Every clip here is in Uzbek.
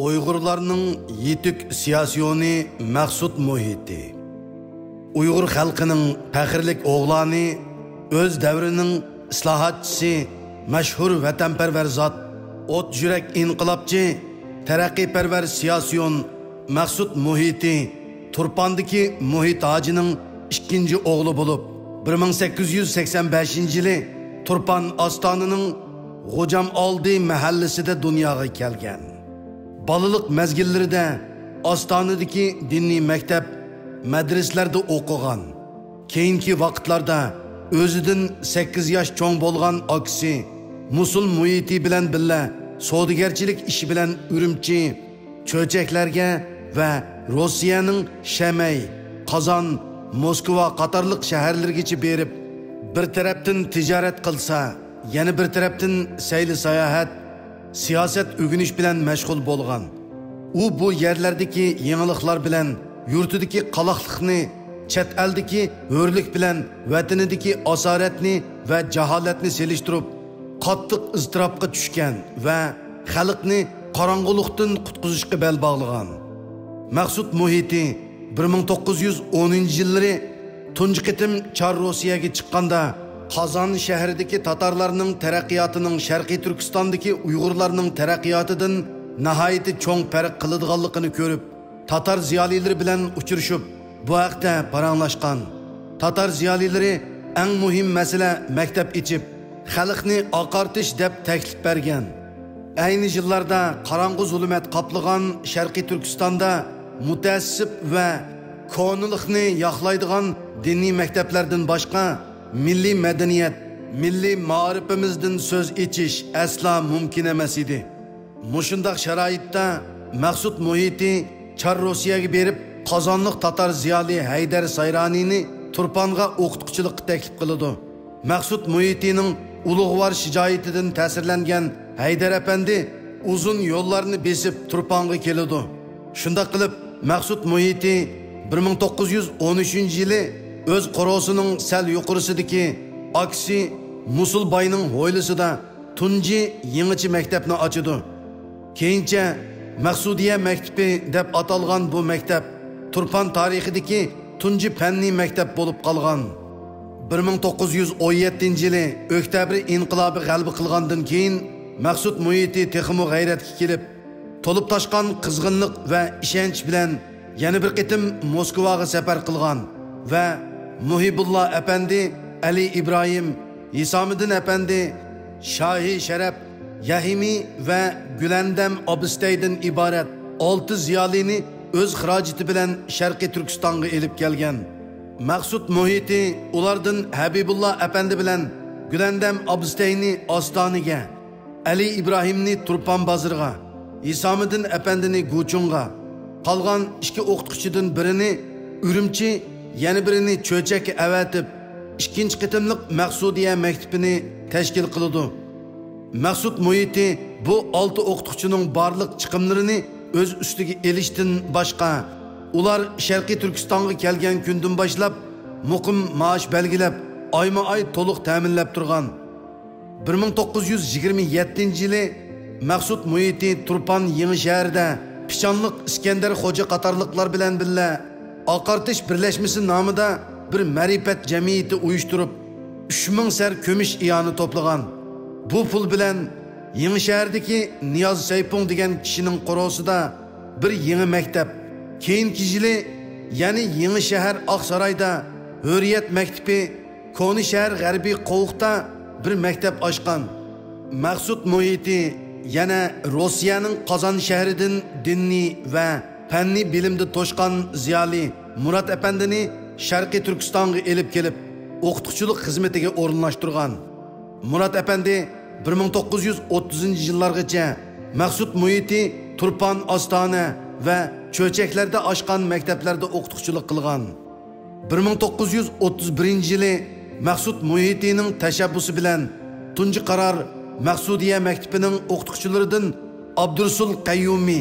Uyg'urlarning yetuk siyosiyoni Maqsud Muhiti. Uyg'ur xalqining faxrlik o'g'loni, o'z davrining islohotchisi, mashhur vatanparvar zot, o't yurak inqilobchi, taraqqiyparvar siyosiyon Maqsud Muhiti Turpandagi Muhit hojining ikkinchi o'g'li bo'lib, 1885-yili Turpan Ostonining G'ojam oldi mahallasida dunyoga kelgan. Balılık mezgillerinde Ostonadagi diniy maktab madrasalarda o'qigan. Keyingi vaqtlarda o'zidan 8 yosh cho'ng bo'lgan aksi Musul Muhiti bilan billa savdogarchilik ishi bilan Urumchi, Cho'chaklarga va Rossiyaning Shamay, Qozon, Moskva qatorliq shaharlargacha berib, bir tarafdan tijorat qilsa, yana bir tarafdan sayli sayohat, siyaset ögünüş bilen meşgul bolgan. U bu yerlerdeki yeniliklar bilen, yurtudaki qalaqlıqni, chet eldeki hörlük bilen, vatanidaki asaretni ve cehaletni seliştirip, qattiq ızdırapqa düşken ve xalqni qarangılıqdan qutquzishga bel bağlagan. Maqsud Muhiti 1910-yılları tunji qitim Çar Rossiyaga chiqqanda Qazon shahridagi tatarlarning taraqqiyotning Sharqiy Turkistondagi Uyg'urlarning taraqqiyotidan nihoyatda cho'ng farq qiladiganligini ko'rib, tatar ziyolilari bilan uchrashib, bu haqda paranglashgan. Tatar ziyolilari eng muhim masala maktab ichib, xalqni oqartish deb taklif bergan. Ayni yillarda qorong'u zulmat qoplagan Sharqiy Turkistonda mutaassib va ko'niliqni yoqlaydigan diniy maktablardan boshqa milli medeniyet, milli ma'rifimizden söz içiş asla mümkün emas idi. Muşundaq şaraitda Maqsud Muhiti Çar Rossiyaga berib, Qozonliq tatar ziyoli Haydar Sayroniyni Turpanga o'qituvchilik taklif qiladi. Maqsud Muhitining ulug'vor shijoatidan ta'sirlangan Haydar apandi uzun yo'llarni besib Turpanga keladi. Shunda qilib Maqsud Muhiti 1913-yili öz qorosining sal yuqorisidagi aksi Musul bayning hoylisida tunji yangichi maktabni ochdi. Keyincha Maqsudiya maktabi deb atalgan bu maktab Turpan tarixidagi tunji fanniy maktab bo'lib qolgan. 1917-yili oktyabr inqilobi g'alaba qilgandan keyin Maqsud Muhiti texmo g'ayratga kelib, to'lib toshgan qizg'inlik va ishonch bilan yana bir qitim Moskvaga safar qilgan va Muhibullah Efendi, Ali İbrahim, Hisamüddin Efendi, Şahi Şeref, Yahimi ve Gülendem Abistey'den ibaret 6 ziyalini öz xirajeti bilen Şarkı Türkistan'a elip gelgen. Maqsud Muhiti ulardan Habibullah Efendi bilen Gülendem Abistey'ni Ostoniga, Ali İbrahim'ni Turpan Bazırga, Hisamüddin Efendi'ni Guchunga, qalgan iki o'qituvchidan birini Urumchi, yana birini Cho'chakka avatib, ikkinchi qitimliq Maqsudiya maktabini tashkil qildi. Maqsud Muhiti bu 6 o'qituvchining barliq chiqimlarini o'z ustiga elishdan boshqa, ular Sharqiy Turkistonga kelgan kundan boshlab muqim maosh belgilab, oyma-oy to'liq ta'minlab turgan. 1927-yili Maqsud Muhiti Turpan yangi shahrida Pichanliq İskender Xo'ja qatorliqlar bilan billa Oqartish birlashmasi nomida bir ma'rifat jamiyati uyushtirib 3000 sar ko'mish iyoni to'plagan. Bu pul bilan yangi shahardagi Niyoz Saypung degan kishining qorosida bir yangi maktab, keyingi yili ya'ni yangi shahar Oqsaroyda Hurriyat maktabi, Koni shahar G'arbiy Qo'uqda bir maktab ochgan. Maqsud Muhiti yana Rossiyaning Qozon shahridan diniy va fanniy bilimda to'shqan ziyoli Murat Efendi'ni Sharqiy Turkistonga elib kelib, o'qituvchilik xizmatiga o'rinlashtirgan. Murat Efendi 1930-yillargacha Maqsud Muhiti Turpan Ostona va Cho'chaklarda ochgan maktablarda o'qituvchilik qilgan. 1931-yili Maqsud Muhitining tashabbusi bilan tunji qaror Maqsudiya maktabining o'qituvchilaridan Abdursul Qayyumi,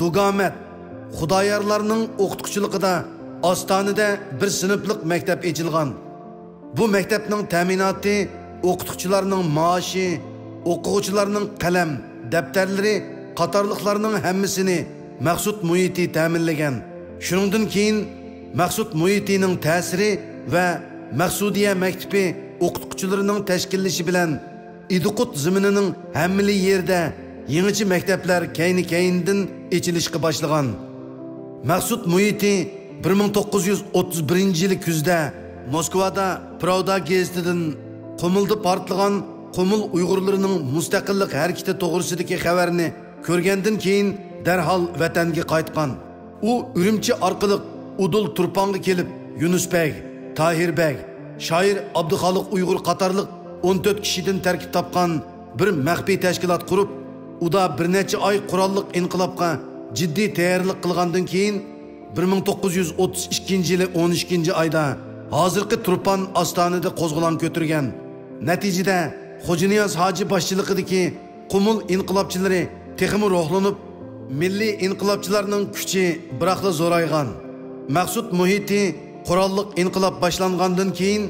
Dugamet, Xudoyorlarning o'qituvchiligida Ostonada bir sinflik maktab ochilgan. Bu maktabning ta'minoti, o'qituvchilarning maoshi, o'quvchilarning qalam, daftarlari qatorliqlarning hammasini Maqsud Muhiti ta'minlagan. Shuningdan keyin Maqsud Muhitining ta'siri va Maqsudiya maktabi o'qituvchilarining tashkillashi bilan Idiqut ziminining hammali yerda yangicha maktablar kayni-kayindan ochilishga boshlagan. Maqsud Muhiti 1931-yil kuzda Moskvada Pravda gazetidan Qumulda portlagan Qumul Uyg'urlarining mustaqillik harakati to'g'risidagi xabarni ko'rgandan keyin darhol vatanga qaytgan. U Urumchi orqali Udul Turponga kelib, Yunusbek, Tohirbek, shoir Abduxoliq Uyg'ur qatorliq 14 kishidan tarkib topgan bir maxfiy tashkilot qurib, uda bir necha oy qurolliq inqilobga jiddiy tayyorlik qilgandan keyin 1932 yili 12 oyda hozirgi Turpan ostonida qo'zg'olon ko'targan. Natijada Xo'janiyaz hoji boshchiligidagi Qumul inqilobchilari texmi ruhlanib, milliy inqilobchilarning kuchi biroqla zo'raygan. Maqsud Muhiti qurolliq inqilob boshlangandan keyin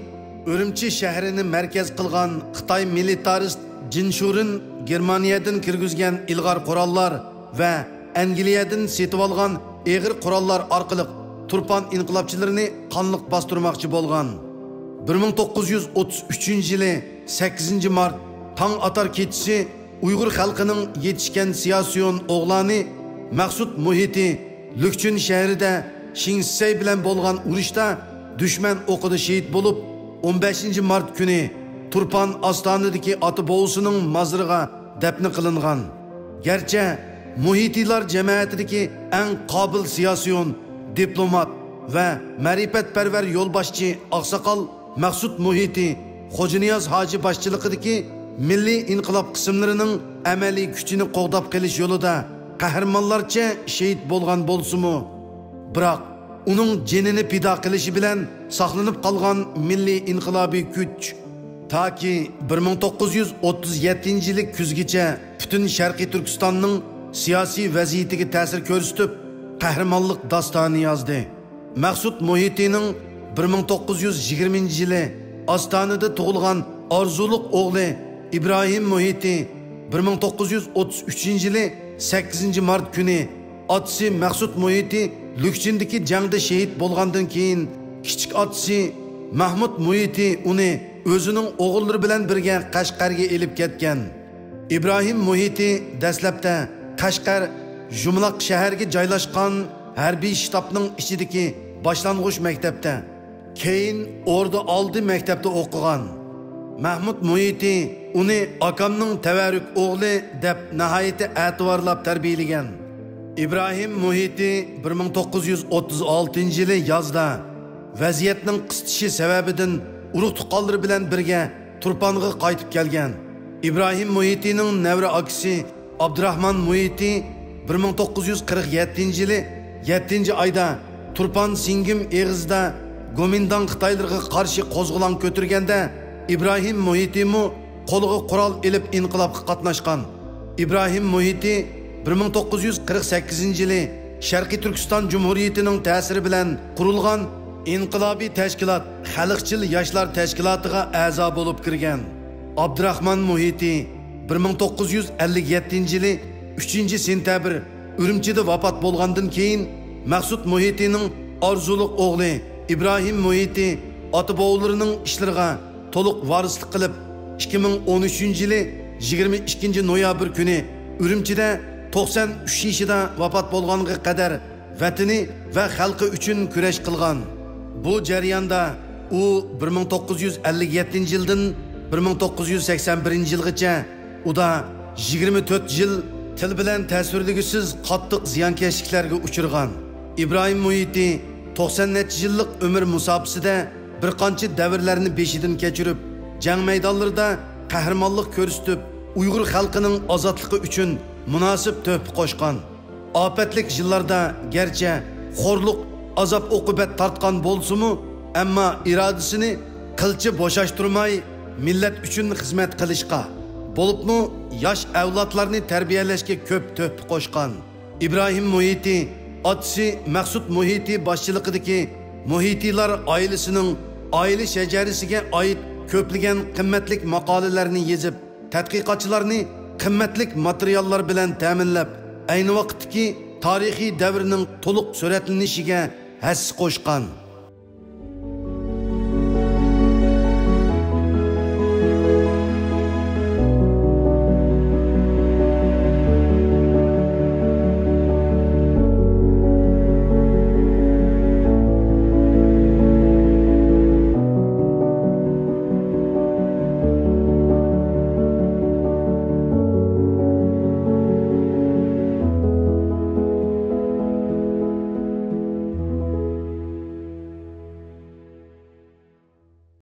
Urumchi shahrini markaz qilgan Xitoy militarist Jinshurin Germaniyadan kirgizgan ilg'or qurollar va Angliyadan setib olgan eg'ir qurollar orqali Turpan inqilobchilarini qonliq bostirmoqchi bo'lgan. 1933-yili 8 mart tong atar kechisi Uyg'ur xalqining yetishgan siyosiyon o'g'lani Maqsud Muhiti Lukchun shahrida Shinsay bilan bo'lgan urushda dushman o'qida shahid bo'lib 15 mart kuni Turpan ostonidagi ota bovsining mazriga dafn qilingan. Garchi Muhitilar jamoatidagi eng qobil siyosiyon, diplomat va ma'rifatparvar yo'lboshchi oqsoqol Maqsud Muhiti Xo'janiyaz hoji boshchiligidagi milliy inqilob qismlarining amaliy kuchini qo'g'dab qilish yo'lida qahramonlarcha shahid bo'lgan bo'lsa-mu, biroq uning jinini pido qilishi bilan saqlanib qolgan milliy inqilobiy kuch toki 1937-yil kuzgacha butun Sharqiy Turkistonning siyosiy vaziyatiga ta'sir ko'rsatib, qahramonlik dostoni yozdi. Maqsud Muhitining 1920-yili Ostonada tug'ilgan orzuliq o'g'li İbrahim Muhiti 1933-yili 8 mart kuni otasi Maqsud Muhiti Lukchindagi jangda shahid bo'lgandan keyin kichik otasi Mahmud Muhiti uni o'zining o'g'illari bilan birga Qashqarga elib ketgan. İbrahim Muhiti dastlabda Qashqar Jumlaq shaharga joylashgan harbiy shtabning ichidagi boshlang'ich maktabda, keyin Orda oldi maktabda o'qigan. Mahmud Muhiti uni akamning tavarruk o'g'li deb nihoyatda e'tiborlab tarbiyalagan. İbrahim Muhiti 1936-yili yozda vaziyatning qisitishi sababidan urug' tuqqanlari bilan birga Turponga qaytib kelgan. İbrahim Muhitining nevra akisi Abdurahmon Muhiti 1947-yili 7-oyda Turpan Singim eg'izda Gomindan Xitoylarga qarshi qo'zg'olon ko'targanda İbrahim Muhiti mu qo'liga qurol elib inqilobga qatnashgan. İbrahim Muhiti 1948-yili Sharqiy Turkiston Jumhuriyatining ta'siri bilan qurilgan inqilobiy tashkilot Xalqchil yoshlar tashkilotiga a'zo bo'lib kirgan. Abdurahmon Muhiti 1957-yili 3-sentabr Urumchida vafot bo'lgandan keyin Maqsud Muhitining orzuliq o'g'li İbrahim Muhiti ota-bovlarining ishlariga to'liq varislik qilib 2013-yili 22 noyabr kuni Urumchida 93 yoshida vafot bo'lganiga qadar vatani va xalqi uchun kurash qilgan. Bu jarayonda u 1957-yildan 1981-yilgacha uda 24 yil til bilan ta'sirligisiz qattiq ziyonkashliklarga uchirgan. İbrahim Muhiti 90 yillik umr musofasida bir qancha davrlarni beshidan kechirib, jang maydonlarida qahramonlik ko'rsatib, Uyg'ur xalqining ozodligi uchun munosib to'p qo'shgan. Ofatlik yillarda garchi xo'rliq, azob uqubat tortgan bo'lsa-mu, ammo irodasini qilchi bo'shashtirmay millat uchun xizmat qilishga, bo'libmi yosh avlodlarni tarbiyalashga ko'p to'p qo'shgan. İbrahim Muhiti otasi Maqsud Muhiti boshchiligidagi Muhitilar oilasining oila shajarasiga oid ko'plagan qimmatli maqolalarni yozib, tadqiqotchilarni qimmatli materiallar bilan ta'minlab, ayni vaqtdagi tarixiy davrning to'liq suratlanishiga hassa qo'shgan.